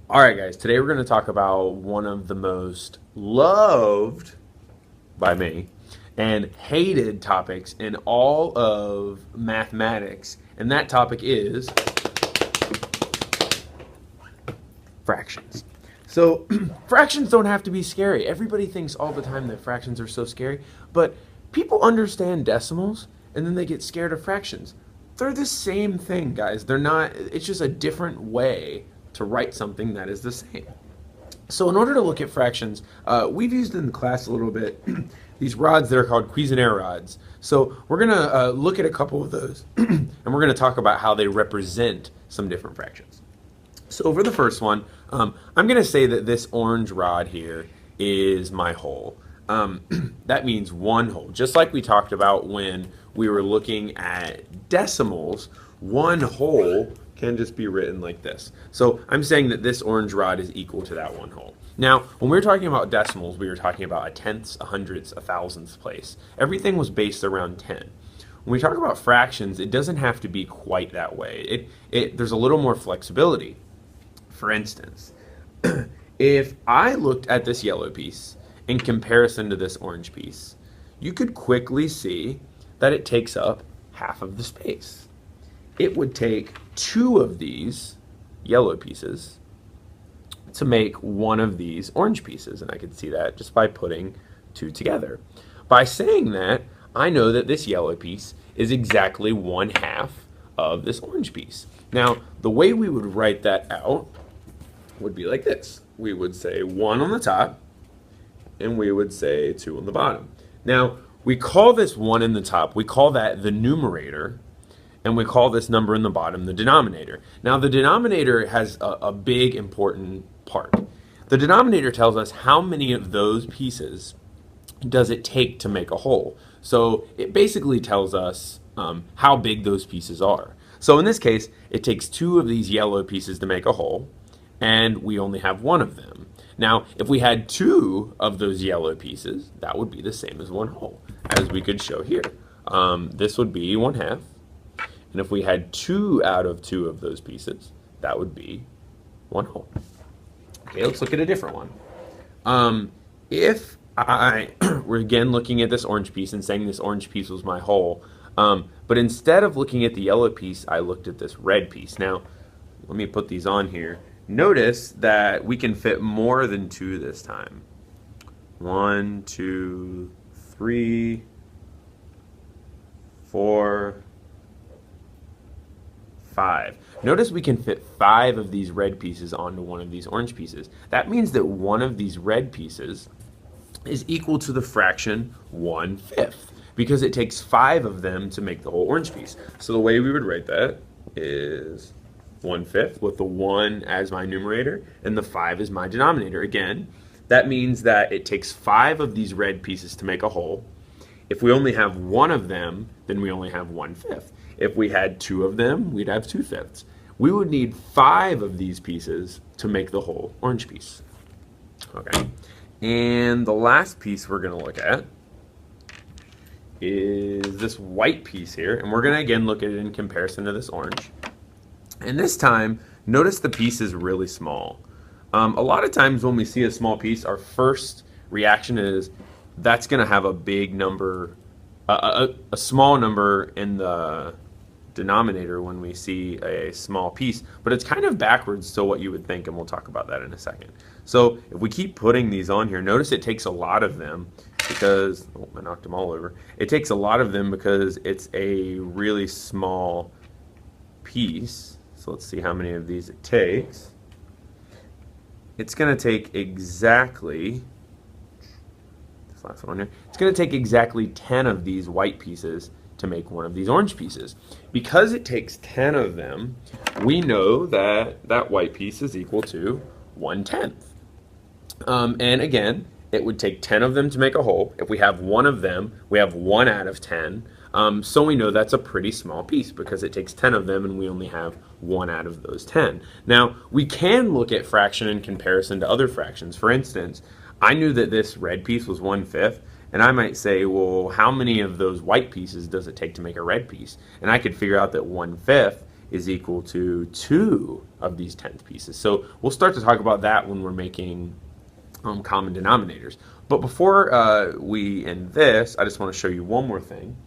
Alright guys, today we're going to talk about one of the most loved by me and hated topics in all of mathematics, and that topic is fractions. So fractions don't have to be scary. Everybody thinks all the time that fractions are so scary, but people understand decimals and then they get scared of fractions. They're the same thing, guys. They're not, it's just a different way to write something that is the same. So in order to look at fractions, we've used in the class a little bit these rods that are called Cuisenaire rods. So we're going to look at a couple of those and we're going to talk about how they represent some different fractions. So for the first one, I'm going to say that this orange rod here is my whole. That means one whole. Just like we talked about when we were looking at decimals, one whole can just be written like this. So I'm saying that this orange rod is equal to that one whole. Now, when we were talking about decimals, we were talking about a tenths, a hundredths, a thousandths place. Everything was based around 10. When we talk about fractions, it doesn't have to be quite that way. There's a little more flexibility. For instance, if I looked at this yellow piece in comparison to this orange piece, you could quickly see that it takes up half of the space. It would take two of these yellow pieces to make one of these orange pieces, and I could see that just by putting two together. By saying that, I know that this yellow piece is exactly one half of this orange piece. Now, the way we would write that out would be like this. We would say 1 on the top, and we would say 2 on the bottom. Now, we call this 1 in the top, we call that the numerator, and we call this number in the bottom the denominator. Now, the denominator has a big important part. The denominator tells us how many of those pieces does it take to make a whole. So it basically tells us how big those pieces are. So in this case, it takes two of these yellow pieces to make a whole, and we only have one of them. Now, if we had two of those yellow pieces, that would be the same as one whole, as we could show here. This would be one half, and if we had two out of two of those pieces, that would be one whole. Okay, let's look at a different one. If I were again looking at this orange piece and saying this orange piece was my whole, but instead of looking at the yellow piece, I looked at this red piece. Now, let me put these on here. Notice that we can fit more than two this time. 1, 2, 3, 4, 5. Notice we can fit 5 of these red pieces onto one of these orange pieces. That means that one of these red pieces is equal to the fraction 1/5 because it takes 5 of them to make the whole orange piece. So the way we would write that is 1/5 with the 1 as my numerator and the 5 as my denominator. Again, that means that it takes 5 of these red pieces to make a whole. If we only have one of them, then we only have 1/5. If we had two of them, we'd have 2/5. We would need 5 of these pieces to make the whole orange piece. Okay, and the last piece we're going to look at is this white piece here, and we're going to again look at it in comparison to this orange. And this time, notice the piece is really small. A lot of times when we see a small piece, our first reaction is that's going to have a big number, a small number in the denominator when we see a small piece, but it's kind of backwards to what you would think, and we'll talk about that in a second. So if we keep putting these on here, notice it takes a lot of them because, oh, I knocked them all over. It takes a lot of them because it's a really small piece. So let's see how many of these it takes. It's going to take exactly, this last one here, it's going to take exactly 10 of these white pieces to make one of these orange pieces. Because it takes 10 of them, we know that that white piece is equal to 1/10. And again, it would take 10 of them to make a whole. If we have one of them, we have 1 out of 10. So we know that's a pretty small piece because it takes 10 of them and we only have 1 out of those 10. Now, we can look at fraction in comparison to other fractions. For instance, I knew that this red piece was 1/5, and I might say, well, how many of those white pieces does it take to make a red piece? And I could figure out that 1/5 is equal to 2 of these 10th pieces. So we'll start to talk about that when we're making common denominators. But before we end this, I just want to show you one more thing.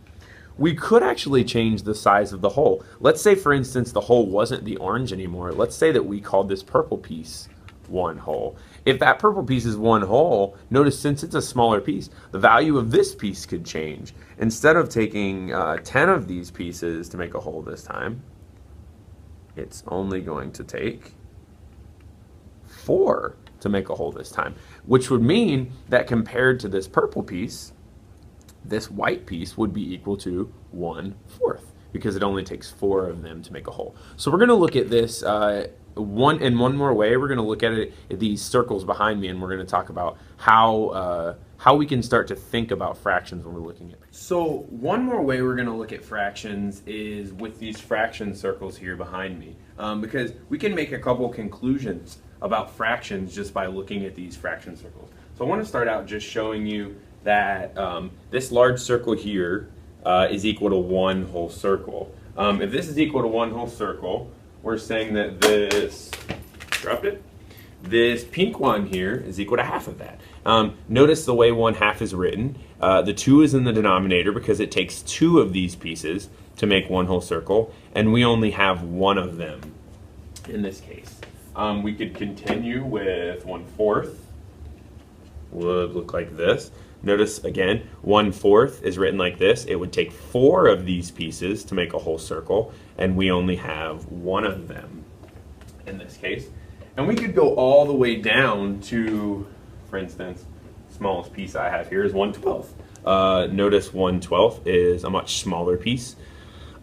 We could actually change the size of the hole. Let's say, for instance, the hole wasn't the orange anymore. Let's say that we called this purple piece 1 hole. If that purple piece is 1 hole, notice since it's a smaller piece, the value of this piece could change. Instead of taking 10 of these pieces to make a hole this time, it's only going to take 4 to make a hole this time, which would mean that compared to this purple piece, this white piece would be equal to 1/4 because it only takes 4 of them to make a hole. So we're going to look at this one more way. We're going to look at it at these circles behind me, and we're going to talk about how we can start to think about fractions when we're looking at it. So one more way we're going to look at fractions is with these fraction circles here behind me, because we can make a couple conclusions about fractions just by looking at these fraction circles. So I want to start out just showing you that this large circle here is equal to 1 whole circle. If this is equal to 1 whole circle, we're saying that this, dropped it, this pink one here is equal to half of that. Notice the way 1/2 is written. The 2 is in the denominator because it takes 2 of these pieces to make 1 whole circle, and we only have 1 of them in this case. We could continue with 1/4 would look like this. Notice again, 1/4 is written like this. It would take 4 of these pieces to make a whole circle, and we only have 1 of them in this case. And we could go all the way down to, for instance, smallest piece I have here is 1/12. Notice 1/12 is a much smaller piece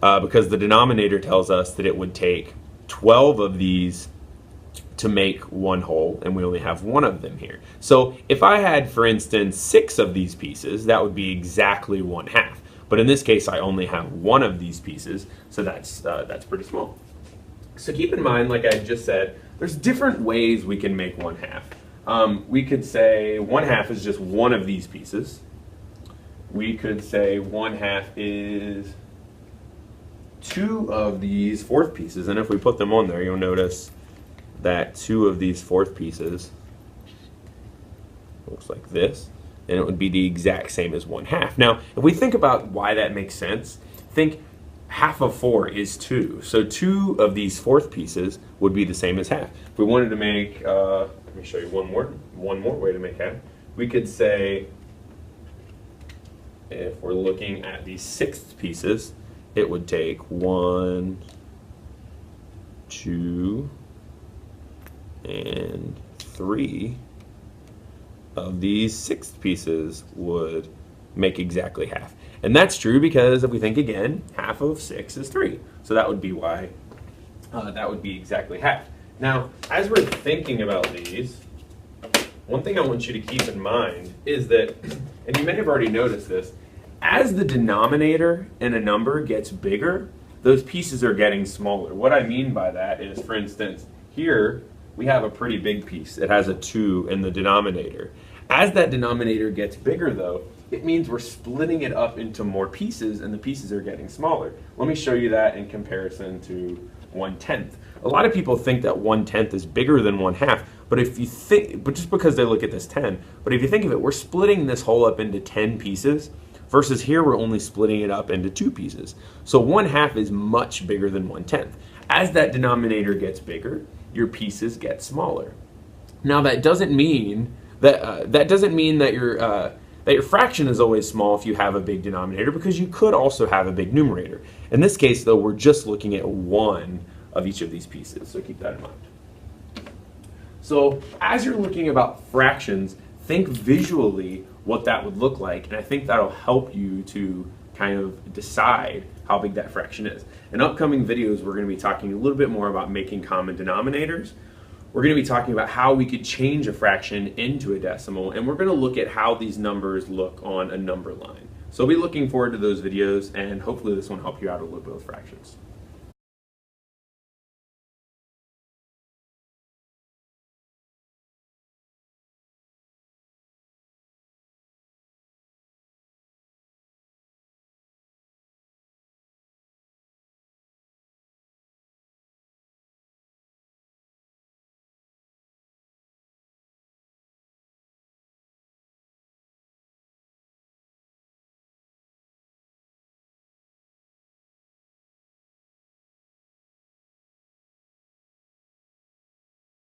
because the denominator tells us that it would take 12 of these to make 1 whole, and we only have 1 of them here. So if I had, for instance, 6 of these pieces, that would be exactly 1/2. But in this case, I only have 1 of these pieces, so that's pretty small. So keep in mind, like I just said, there's different ways we can make 1/2. We could say 1/2 is just 1 of these pieces. We could say 1/2 is 2 of these 4th pieces, and if we put them on there, you'll notice that 2 of these 4th pieces looks like this, and it would be the exact same as 1/2. Now, if we think about why that makes sense, think half of 4 is 2. So 2 of these 4th pieces would be the same as half. If we wanted to make, let me show you one more way to make half. We could say, if we're looking at these 6th pieces, it would take 1, 2, and 3 of these 6th pieces would make exactly half. And that's true because if we think again, half of 6 is 3. So that would be why that would be exactly half. Now, as we're thinking about these, one thing I want you to keep in mind is that, and you may have already noticed this, as the denominator in a number gets bigger, those pieces are getting smaller. What I mean by that is, for instance, here we have a pretty big piece. It has a 2 in the denominator. As that denominator gets bigger, though, it means we're splitting it up into more pieces, and the pieces are getting smaller. Let me show you that in comparison to 1/10. A lot of people think that 1/10 is bigger than 1/2, but if you think, but just because they look at this 10, but if you think of it, we're splitting this whole up into 10 pieces, versus here we're only splitting it up into 2 pieces. So 1/2 is much bigger than 1/10. As that denominator gets bigger, your pieces get smaller. Now that doesn't mean that that your fraction is always small if you have a big denominator, because you could also have a big numerator. In this case, though, we're just looking at 1 of each of these pieces, so keep that in mind. So as you're looking about fractions, think visually what that would look like, and I think that'll help you to kind of decide how big that fraction is. In upcoming videos, we're going to be talking a little bit more about making common denominators. We're going to be talking about how we could change a fraction into a decimal, and we're going to look at how these numbers look on a number line. So I'll be looking forward to those videos, and hopefully this one will help you out a little bit with fractions.